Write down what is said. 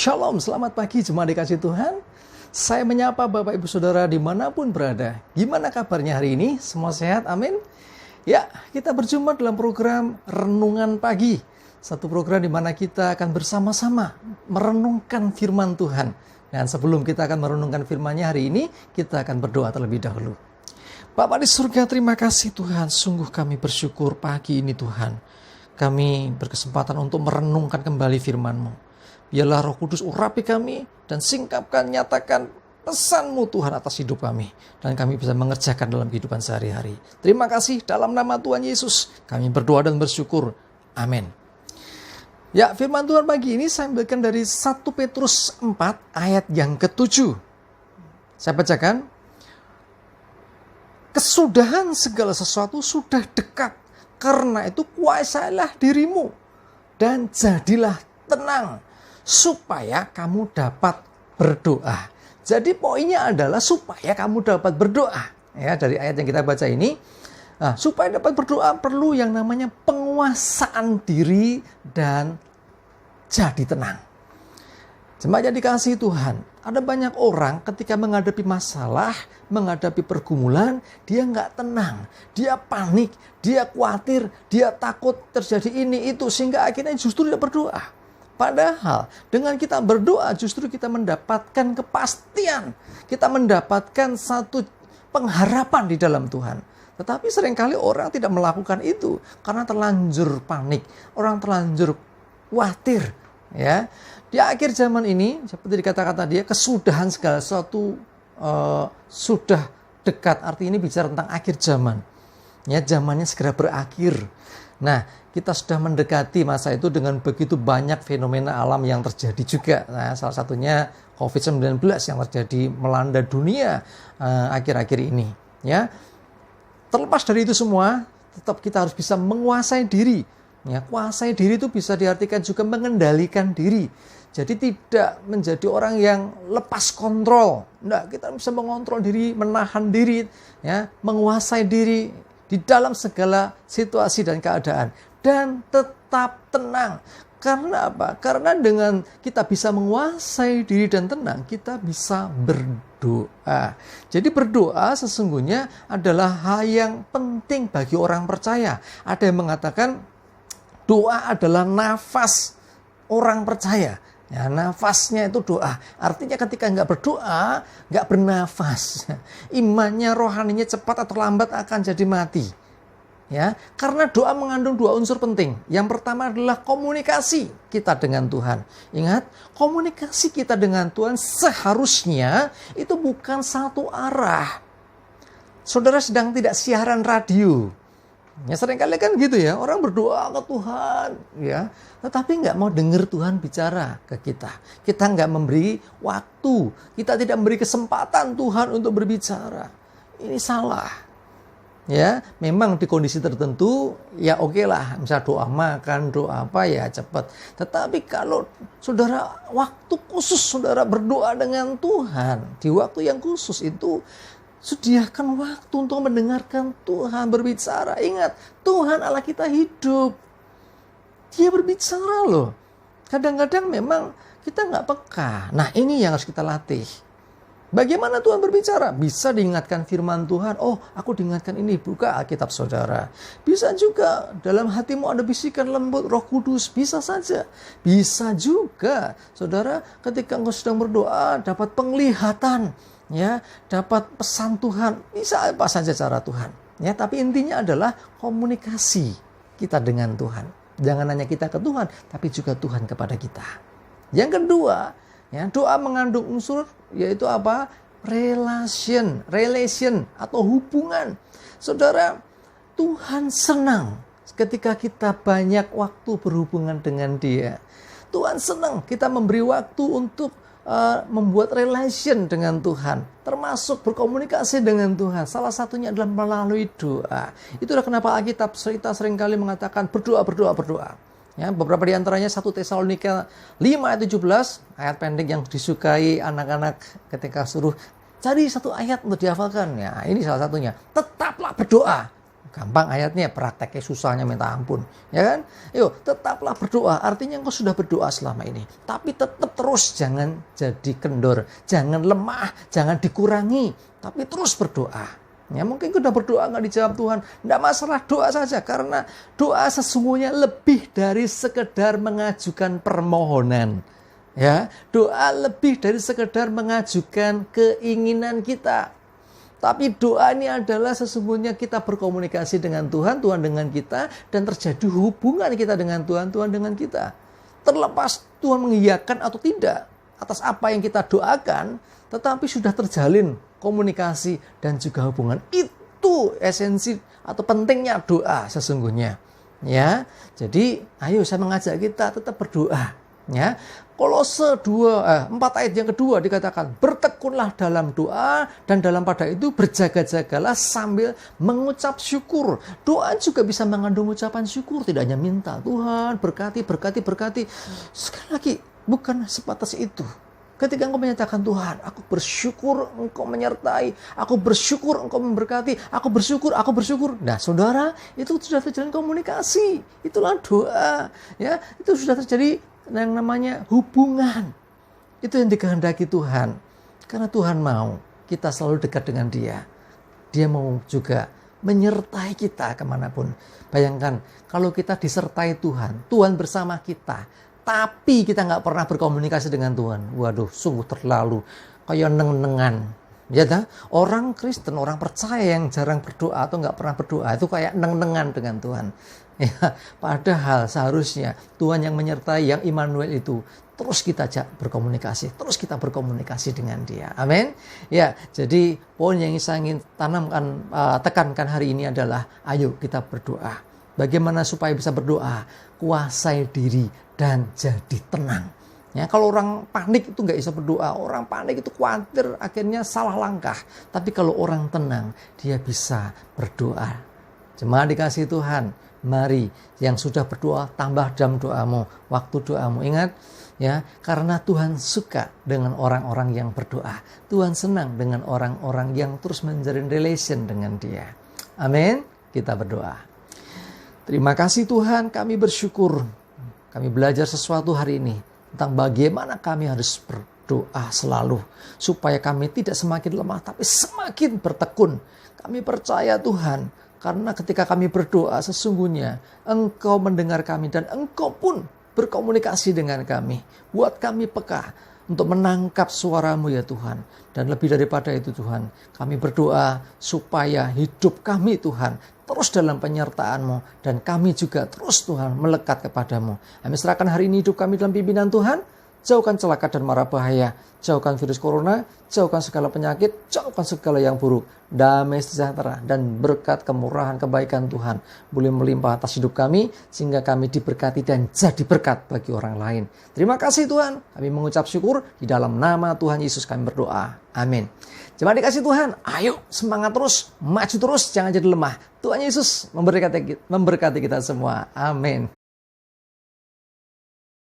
Shalom, selamat pagi jemaat dikasih Tuhan. Saya menyapa Bapak Ibu Saudara dimanapun berada. Gimana kabarnya hari ini? Semua sehat? Amin. Ya, kita berjumpa dalam program Renungan Pagi. Satu program di mana kita akan bersama-sama merenungkan firman Tuhan. Dan sebelum kita akan merenungkan firman-Nya hari ini, kita akan berdoa terlebih dahulu. Bapa di surga, terima kasih Tuhan. Sungguh kami bersyukur pagi ini Tuhan. Kami berkesempatan untuk merenungkan kembali firman-Mu. Biarlah Roh Kudus urapi kami dan singkapkan, nyatakan pesan-Mu Tuhan atas hidup kami. Dan kami bisa mengerjakan dalam kehidupan sehari-hari. Terima kasih dalam nama Tuhan Yesus. Kami berdoa dan bersyukur. Amin. Ya, firman Tuhan pagi ini saya ambilkan dari 1 Petrus 4 ayat yang ke-7. Saya bacakan. Kesudahan segala sesuatu sudah dekat. Karena itu kuasailah dirimu dan jadilah tenang, supaya kamu dapat berdoa. Jadi poinnya adalah supaya kamu dapat berdoa. Ya, dari ayat yang kita baca ini, supaya dapat berdoa perlu yang namanya penguasaan diri dan jadi tenang. Jemaat yang dikasihi Tuhan, ada banyak orang ketika menghadapi masalah, menghadapi pergumulan, dia nggak tenang, dia panik, dia khawatir, dia takut terjadi ini itu, sehingga akhirnya justru tidak berdoa. Padahal dengan kita berdoa justru kita mendapatkan kepastian. Kita mendapatkan satu pengharapan di dalam Tuhan. Tetapi seringkali orang tidak melakukan itu karena terlanjur panik. Orang terlanjur khawatir. Ya. Di akhir zaman ini, seperti dikata-kata dia, kesudahan segala sesuatu sudah dekat. Artinya ini bicara tentang akhir zaman. Ya, zamannya segera berakhir. Nah, kita sudah mendekati masa itu dengan begitu banyak fenomena alam yang terjadi juga. Nah, salah satunya COVID-19 yang terjadi melanda dunia akhir-akhir ini. Ya, terlepas dari itu semua, tetap kita harus bisa menguasai diri. Ya, kuasai diri itu bisa diartikan juga mengendalikan diri. Jadi tidak menjadi orang yang lepas kontrol. Nah, kita bisa mengontrol diri, menahan diri, ya, menguasai diri di dalam segala situasi dan keadaan. Dan tetap tenang. Karena apa? Karena dengan kita bisa menguasai diri dan tenang, kita bisa berdoa. Jadi berdoa sesungguhnya adalah hal yang penting bagi orang percaya. Ada yang mengatakan doa adalah nafas orang percaya. Ya, nafasnya itu doa. Artinya ketika nggak berdoa, nggak bernafas. Imannya, rohaninya cepat atau lambat akan jadi mati. Ya, karena doa mengandung dua unsur penting. Yang pertama adalah komunikasi kita dengan Tuhan. Ingat, komunikasi kita dengan Tuhan seharusnya itu bukan satu arah. Saudara sedang tidak siaran radio. Ya, seringkali kan gitu ya, orang berdoa ke Tuhan, ya, tetapi nggak mau dengar Tuhan bicara ke kita. Kita nggak memberi waktu, kita tidak memberi kesempatan Tuhan untuk berbicara. Ini salah. Ya, memang di kondisi tertentu, ya oke lah, misalnya doa makan, doa apa ya cepat. Tetapi kalau saudara waktu khusus saudara berdoa dengan Tuhan, di waktu yang khusus itu, sediakan waktu untuk mendengarkan Tuhan berbicara. Ingat, Tuhan Allah kita hidup. Dia berbicara loh. Kadang-kadang memang kita nggak peka. Nah, ini yang harus kita latih. Bagaimana Tuhan berbicara? Bisa diingatkan firman Tuhan. Oh, aku diingatkan ini. Buka Alkitab saudara. Bisa juga dalam hatimu ada bisikan lembut Roh Kudus. Bisa saja. Bisa juga, saudara, ketika engkau sedang berdoa dapat penglihatan. Ya, dapat pesan Tuhan, bisa apa saja cara Tuhan. Ya, tapi intinya adalah komunikasi kita dengan Tuhan. Jangan hanya kita ke Tuhan, tapi juga Tuhan kepada kita. Yang kedua, ya, doa mengandung unsur yaitu apa? Relation atau hubungan. Saudara, Tuhan senang ketika kita banyak waktu berhubungan dengan Dia. Tuhan senang kita memberi waktu untuk membuat relation dengan Tuhan, termasuk berkomunikasi dengan Tuhan. Salah satunya adalah melalui doa. Itulah kenapa Alkitab cerita seringkali mengatakan berdoa. Ya, beberapa di antaranya 1 Tesalonika 5 ayat 17, ayat pendek yang disukai anak-anak ketika suruh cari satu ayat untuk dihafalkan. Ya, ini salah satunya. Tetaplah berdoa. Gampang ayatnya, prakteknya susahnya minta ampun. Ya kan? Yuk, tetaplah berdoa. Artinya engkau sudah berdoa selama ini. Tapi tetap terus, jangan jadi kendor. Jangan lemah, jangan dikurangi. Tapi terus berdoa. Ya, mungkin sudah berdoa nggak dijawab Tuhan. Nggak masalah, doa saja. Karena doa sesungguhnya lebih dari sekedar mengajukan permohonan. Ya, doa lebih dari sekedar mengajukan keinginan kita. Tapi doa ini adalah sesungguhnya kita berkomunikasi dengan Tuhan, Tuhan dengan kita, dan terjadi hubungan kita dengan Tuhan, Tuhan dengan kita. Terlepas Tuhan mengiyakan atau tidak atas apa yang kita doakan, tetapi sudah terjalin komunikasi dan juga hubungan. Itu esensi atau pentingnya doa sesungguhnya. Ya, jadi ayo saya mengajak kita tetap berdoa. Ya, Kolose 4 ayat yang kedua dikatakan, bertekunlah dalam doa dan dalam pada itu berjaga-jagalah sambil mengucap syukur. Doa juga bisa mengandung ucapan syukur, tidak hanya minta Tuhan berkati. Sekali lagi, bukan sebatas itu. Ketika engkau menyatakan Tuhan, aku bersyukur engkau menyertai, aku bersyukur engkau memberkati, aku bersyukur. Nah, saudara, itu sudah terjalin komunikasi. Itulah doa. Ya, itu sudah terjadi yang namanya hubungan. Itu yang dikehendaki Tuhan. Karena Tuhan mau kita selalu dekat dengan Dia. Dia mau juga menyertai kita kemanapun. Bayangkan kalau kita disertai Tuhan, Tuhan bersama kita, tapi kita nggak pernah berkomunikasi dengan Tuhan. Waduh, sungguh terlalu kayak neng-nengan. Ya dah, orang Kristen, orang percaya yang jarang berdoa atau nggak pernah berdoa itu kayak neng-nengan dengan Tuhan. Ya, padahal seharusnya Tuhan yang menyertai, yang Immanuel itu terus kita berkomunikasi, terus kita berkomunikasi dengan Dia. Amin. Ya, jadi poin yang saya ingin tekankan hari ini adalah ayo kita berdoa. Bagaimana supaya bisa berdoa? Kuasai diri dan jadi tenang. Ya, kalau orang panik itu nggak bisa berdoa, orang panik itu khawatir akhirnya salah langkah. Tapi kalau orang tenang, dia bisa berdoa. Jemaat dikasih Tuhan, mari yang sudah berdoa tambah dalam doamu, waktu doamu. Ingat ya, karena Tuhan suka dengan orang-orang yang berdoa. Tuhan senang dengan orang-orang yang terus menjalin relation dengan Dia. Amin. Kita berdoa. Terima kasih Tuhan, kami bersyukur. Kami belajar sesuatu hari ini tentang bagaimana kami harus berdoa selalu. Supaya kami tidak semakin lemah, tapi semakin bertekun. Kami percaya Tuhan, karena ketika kami berdoa sesungguhnya Engkau mendengar kami dan Engkau pun berkomunikasi dengan kami. Buat kami peka untuk menangkap suara-Mu ya Tuhan. Dan lebih daripada itu Tuhan, kami berdoa supaya hidup kami Tuhan terus dalam penyertaan-Mu. Dan kami juga terus Tuhan melekat kepada-Mu. Kami serahkan hari ini hidup kami dalam pimpinan Tuhan. Jauhkan celaka dan mara bahaya. Jauhkan virus corona. Jauhkan segala penyakit. Jauhkan segala yang buruk. Damai sejahtera dan berkat kemurahan kebaikan Tuhan boleh melimpah atas hidup kami. Sehingga kami diberkati dan jadi berkat bagi orang lain. Terima kasih Tuhan. Kami mengucap syukur. Di dalam nama Tuhan Yesus kami berdoa. Amin. Jemaat dikasih Tuhan, ayo semangat terus, maju terus, jangan jadi lemah. Tuhan Yesus memberkati kita semua. Amin.